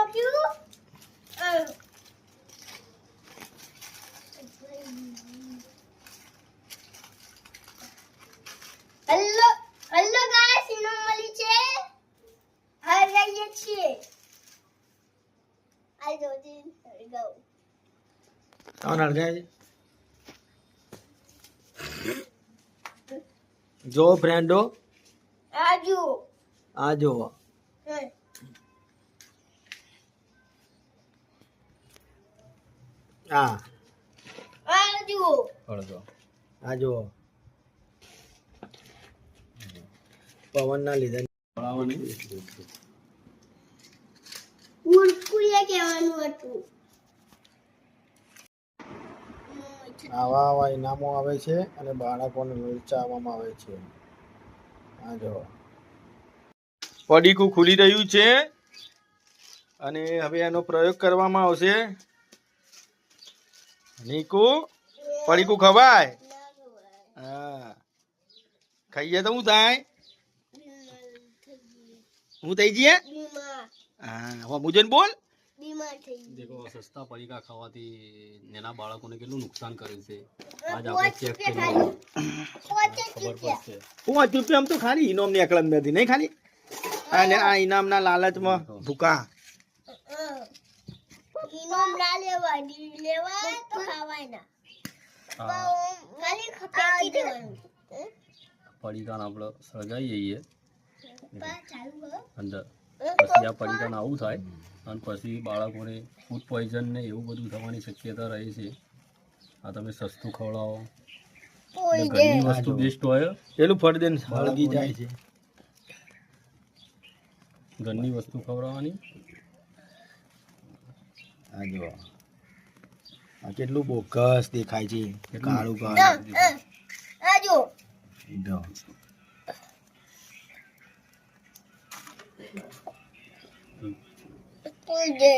Hello hello guys, ઇનો મળી છે. આ જઈએ છીએ. આ જોજી ગો. કોણ અડગાય જો ફ્રેન્ડો આજુ આ જો આજુ આ જો પવન ના લીધે ઉડકુએ કહેવાનું હતું. આવા આવા ઇનામો આવે છે અને બાળકોને લલચાવવામાં આવે છે. આ જો પડીકું ખુલી રહ્યું છે અને હવે એનો પ્રયોગ કરવામાં આવશે. નીકુ પડીકું ખવાય? હા, ખાઈએ તો હું થાય? હું થઈ જઈએ? હા, મુજન બોલ. દેખો સસ્તા પડીકા ખાવાથી નાના બાળકોને કેટલું નુકસાન કરે છે. આજ આપણે ચેક કરીએ ખબર પડશે. 5 રૂપિયા આમ તો ખાલી ઇનામ ની અકળમ નથી નહીં ખાલી. અને આ ઇનામના લાલચમાં ભૂકા ઇનામ ના લેવા તો ખાવાય ના. ખાલી ખપેટી દેવાનું. પડીકાને આપણે સળગાઈ જઈએ ચાલુ અંદર, પછી આ પડીકાને આવું થાય અને પછી બાળકોને ફૂડ પોઈઝન ને એવું બધું થવાની શક્યતા રહે છે. આ તમે સસ્તું ખવડાવો, ઘરની વસ્તુ બેસ્ટ હોય. પેલું ફળદેન હળગી જાય છે. ઘરની વસ્તુ ખવડાવવાની. આ જો આ કેટલું બોકસ દેખાય છે, કાળું કાળું. આજુ જો કોઈ દે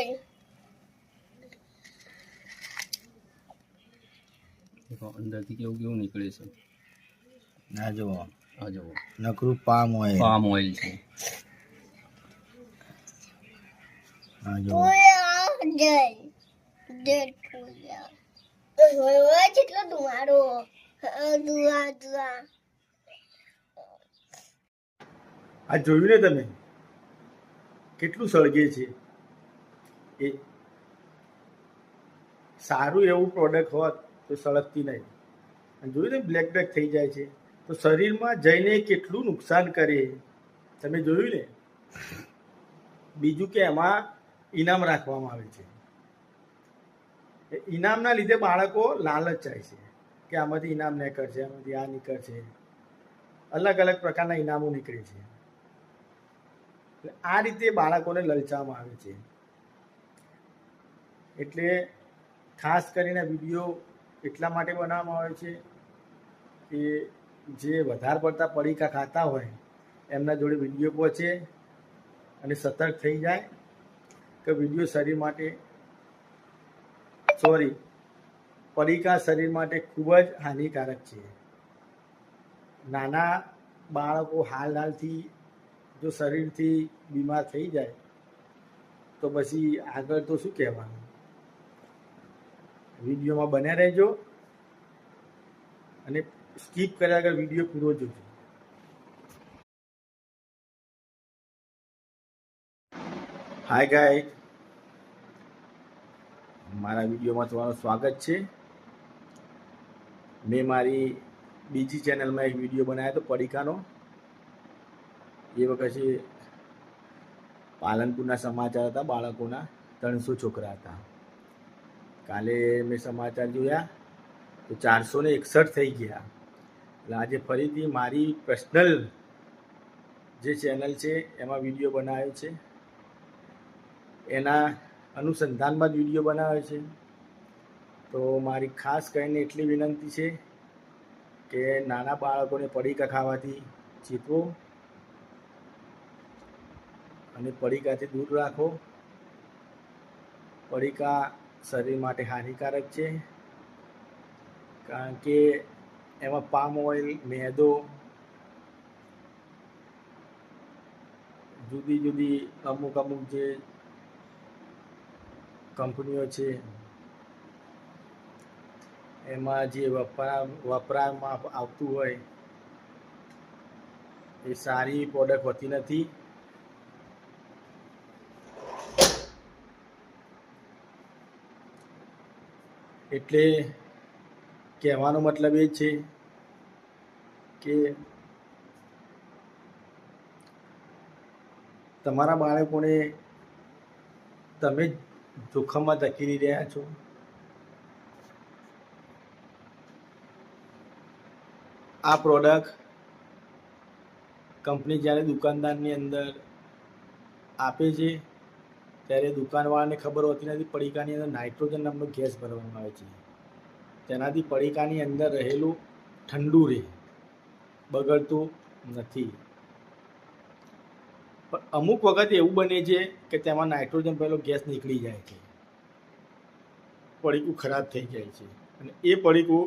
દેખો અંદરથી કેવું કેવું નીકળે છે. આ જો આ જુઓ નકરું પામ ઓઇલ. પામ ઓઇલ છે. આ જો જેટલો ધુમાડો આ જોયું ને તમે કેટલું સળગે છે. એ સારું એવું પ્રોડક્ટ હોત તો સળગતી નહીં. અને જોયું ને બ્લેક બ્લેક થઈ જાય છે તો શરીરમાં જઈને કેટલું નુકસાન કરે. તમે જોયું ને. બીજું કે એમાં ઇનામ રાખવામાં આવે છે. એ ઇનામના લીધે બાળકો લાલચ જાય છે કે આમાંથી ઇનામ નીકળશે, આમાંથી આ નીકળશે. અલગ અલગ પ્રકારના ઇનામો નીકળે છે. એટલે આ રીતે બાળકોને લલચાવવામાં આવે છે. એટલે ખાસ કરીને વિડીયો એટલા માટે બનાવવામાં આવે છે કે જે વધારે પડતા પડીકા ખાતા હોય એમના જોડે વિડીયો પહોંચે અને સતર્ક થઈ જાય કે વિડીયો શરીર માટે પડીકા શરીર માટે ખૂબ જ હાનિકારક છે. નાના બાળકો હાલથી જો શરીરથી બીમાર થઈ જાય તો પછી આગળ તો શું કહેવાનું. વિડીયોમાં બન્યા રહેજો અને સ્કીપ કર્યા આગળ વિડીયો પૂરો જોજો. હાય ગાય, મારા વિડીયોમાં તમારું સ્વાગત છે. મેં મારી બીજી ચેનલમાં એક વિડીયો બનાવ્યો હતો પડીકાનો. એ વખતે પાલનપુરના સમાચાર હતા. બાળકોના 300 છોકરા હતા. કાલે મેં સમાચાર જોયા તો 461 થઈ ગયા. એટલે આજે ફરીથી મારી પર્સનલ જે ચેનલ છે એમાં વિડીયો બનાવ્યો છે. એના અનુસંધાનમાં જ વિડીયો બનાવ્યો છે. તો મારી ખાસ કરીને એટલી વિનંતી છે કે નાના બાળકોને પડીકા ખાવાથી ચેતવો અને પડીકાથી દૂર રાખો. પડીકા શરીર માટે હાનિકારક છે કારણ કે એમાં પામ ઓઇલ, મેદો, જુદી જુદી અમુક જે કંપનીઓ છે એમાં જે વપરામાં આવતું હોય એ સારી પ્રોડક્ટ હોતી નથી. એટલે કહેવાનો મતલબ એ છે કે તમારા બાળકોને તમે જ જોખમમાં ધકેલી રહ્યા છો. આ પ્રોડક્ટ કંપની જ્યારે દુકાનદારની અંદર આપે છે ત્યારે દુકાનવાળાને ખબર હોતી નથી. પડીકાની અંદર નાઇટ્રોજન નામનો ગેસ ભરવામાં આવે છે. તેનાથી પડીકાની અંદર રહેલું ઠંડુ રહે, બગડતું નથી. પણ અમુક વખત એવું બને છે કે તેમાં નાઇટ્રોજન ભરેલો ગેસ નીકળી જાય છે, પડીકું ખરાબ થઈ જાય છે અને એ પડીકું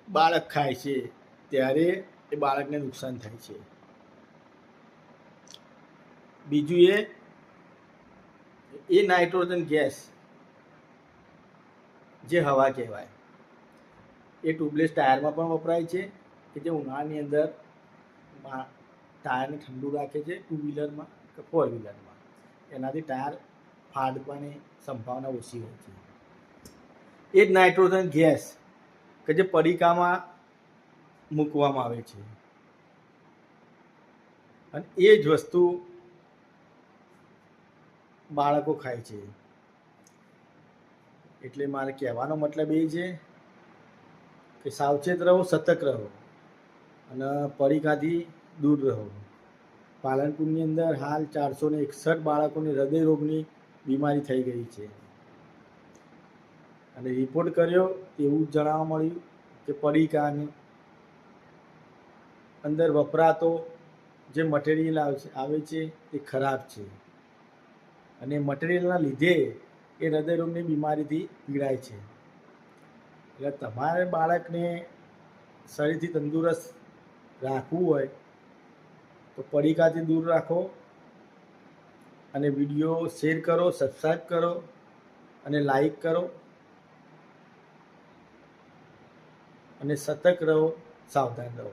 બાળક ખાય છે ત્યારે એ બાળકને નુકસાન થાય છે. બીજું એ નાઇટ્રોજન ગેસ જે હવા કહેવાય એ ટ્યુબલેસ ટાયરમાં પણ વપરાય છે કે જે ઉનાળાની અંદર ટાયરને ઠંડુ રાખે છે, ટુ વ્હીલરમાં કે ફોર વ્હીલરમાં. એનાથી ટાયર ફાટવાની સંભાવના ઓછી હોય છે. એ જ નાઇટ્રોજન ગેસ કે જે પડીકામાં મૂકવામાં આવે છે અને એ જ વસ્તુ બાળકો ખાય છે. એટલે મારે કહેવાનો મતલબ એ છે કે સાવચેત રહો, સતર્ક રહો અને પડીકાથી દૂર રહો. પાલનપુરની અંદર હાલ 461 બાળકોને હૃદય રોગની બીમારી થઈ ગઈ છે અને રિપોર્ટ કર્યો એવું જાણવા મળ્યું કે પડીકાની અંદર વપરાતો જે મટીરિયલ આવે છે એ ખરાબ છે અને મટીરિયલના લીધે એ હૃદયરોગની બીમારીથી પીડાય છે. એટલે તમારે બાળકને શરીરથી તંદુરસ્ત રાખવું હોય તો પડીકાથી દૂર રાખો અને વિડીયો શેર કરો, સબસ્ક્રાઈબ કરો અને લાઈક કરો અને સતર્ક રહો, સાવધાન રહો.